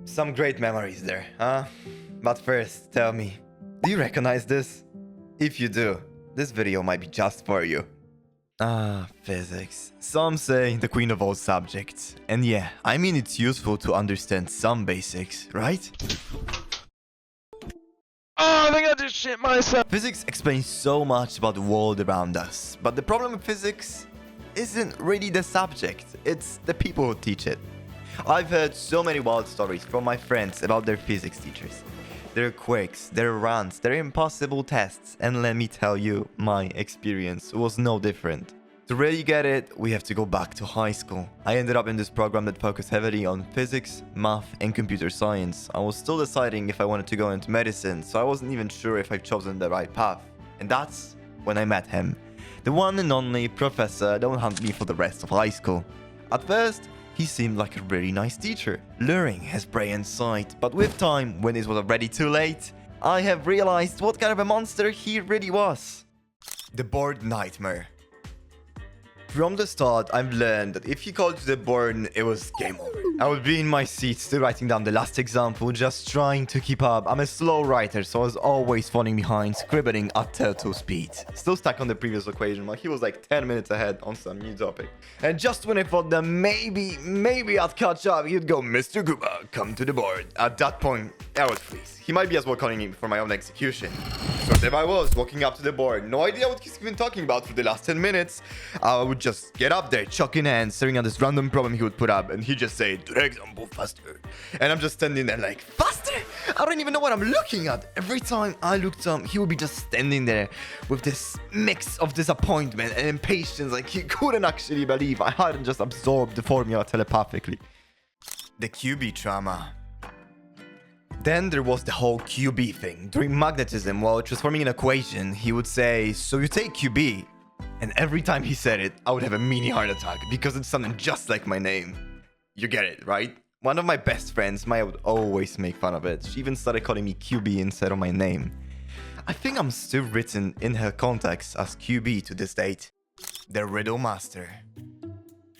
Some great memories there, huh? But first, tell me, do you recognize this? If you do, this video might be just for you. Physics. Some say the queen of all subjects. And yeah, I mean it's useful to understand some basics, right? Oh, I think I just shit myself. Physics explains so much about the world around us, but the problem with physics isn't really the subject, it's the people who teach it. I've heard so many wild stories from my friends about their physics teachers. Their quirks, their runs, their impossible tests, and let me tell you, my experience was no different. To really get it, we have to go back to high school. I ended up in this program that focused heavily on physics, math, and computer science. I was still deciding if I wanted to go into medicine, so I wasn't even sure if I've chosen the right path. And that's when I met him. The one and only professor that would hunt me for the rest of high school. At first, he seemed like a really nice teacher, luring his brilliant sight, but with time, when it was already too late, I have realized what kind of a monster he really was. The board nightmare. From the start, I've learned that if he called to the board, it was game over. I would be in my seat still writing down the last example, just trying to keep up. I'm a slow writer, so I was always falling behind, scribbling at turtle speed. Still stuck on the previous equation, while he was like 10 minutes ahead on some new topic. And just when I thought that maybe I'd catch up, he'd go, "Mr. Gooba, come to the board." At that point, I would freeze. He might be as well calling me for my own execution. So there I was, walking up to the board, no idea what he's been talking about for the last 10 minutes. I would just get up there, chalk in hand, staring at this random problem he would put up, and he'd just say, "Do the example faster." And I'm just standing there like, faster? I don't even know what I'm looking at. Every time I looked up, he would be just standing there with this mix of disappointment and impatience, like he couldn't actually believe I hadn't just absorbed the formula telepathically. The QB trauma. Then there was the whole QB thing. During magnetism, while transforming an equation, he would say, "So you take QB." And every time he said it, I would have a mini heart attack because it sounded just like my name. You get it, right? One of my best friends, Maya, would always make fun of it. She even started calling me QB instead of my name. I think I'm still written in her contacts as QB to this date. The Riddle Master.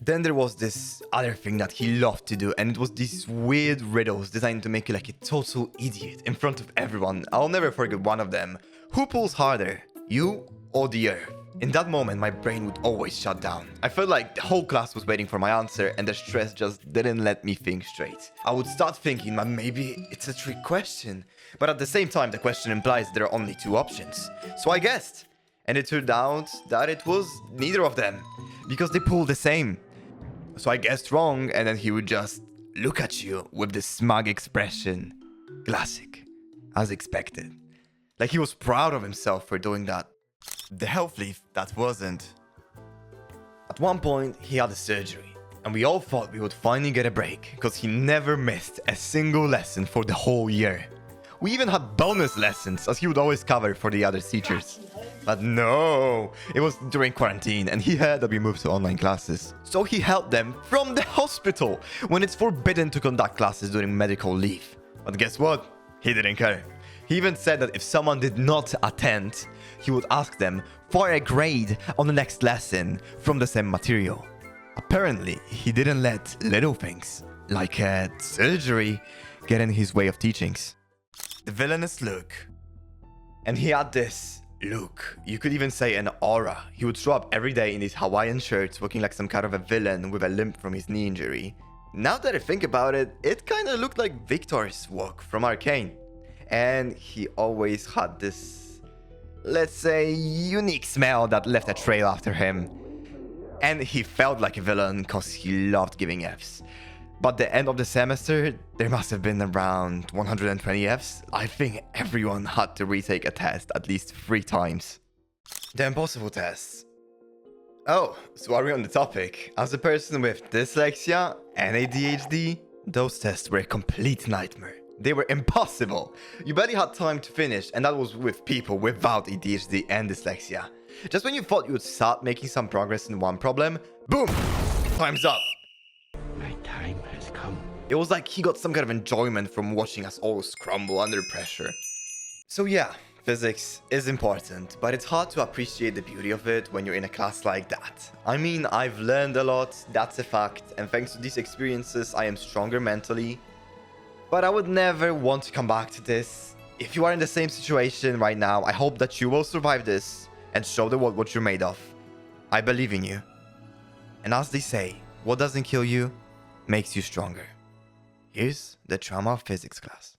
Then there was this other thing that he loved to do, and it was these weird riddles designed to make you like a total idiot in front of everyone. I'll never forget one of them. Who pulls harder, you or the earth? In that moment, my brain would always shut down. I felt like the whole class was waiting for my answer, and the stress just didn't let me think straight. I would start thinking that maybe it's a trick question, but at the same time, the question implies there are only two options. So I guessed, and it turned out that it was neither of them, because they pulled the same. So I guessed wrong, and then he would just look at you with this smug expression. Classic. As expected. Like he was proud of himself for doing that. The health leaf that wasn't. At one point, he had a surgery, and we all thought we would finally get a break, because he never missed a single lesson for the whole year. We even had bonus lessons, as he would always cover for the other teachers. But no, it was during quarantine, and he heard that we moved to online classes. So he helped them from the hospital, when it's forbidden to conduct classes during medical leave. But guess what? He didn't care. He even said that if someone did not attend, he would ask them for a grade on the next lesson from the same material. Apparently, he didn't let little things, like a surgery, get in his way of teachings. The Villainous Look. And he had this look, you could even say an aura. He would show up every day in his Hawaiian shirts, looking like some kind of a villain with a limp from his knee injury. Now that I think about it, it kinda looked like Victor's walk from Arcane. And he always had this, let's say, unique smell that left a trail after him. And he felt like a villain because he loved giving Fs. But the end of the semester, there must have been around 120 Fs. I think everyone had to retake a test at least 3 times. The impossible tests. Oh, so are we on the topic? As a person with dyslexia and ADHD, those tests were a complete nightmare. They were impossible. You barely had time to finish, and that was with people without ADHD and dyslexia. Just when you thought you would start making some progress in one problem, boom! Time's up. My time has come. It was like he got some kind of enjoyment from watching us all scramble under pressure. So yeah, physics is important, but it's hard to appreciate the beauty of it when you're in a class like that. I mean, I've learned a lot, that's a fact, and thanks to these experiences, I am stronger mentally, But I would never want to come back to this. If you are in the same situation right now, I hope that you will survive this and show the world what you're made of. I believe in you. And as they say, what doesn't kill you makes you stronger. Here's the trauma of physics class.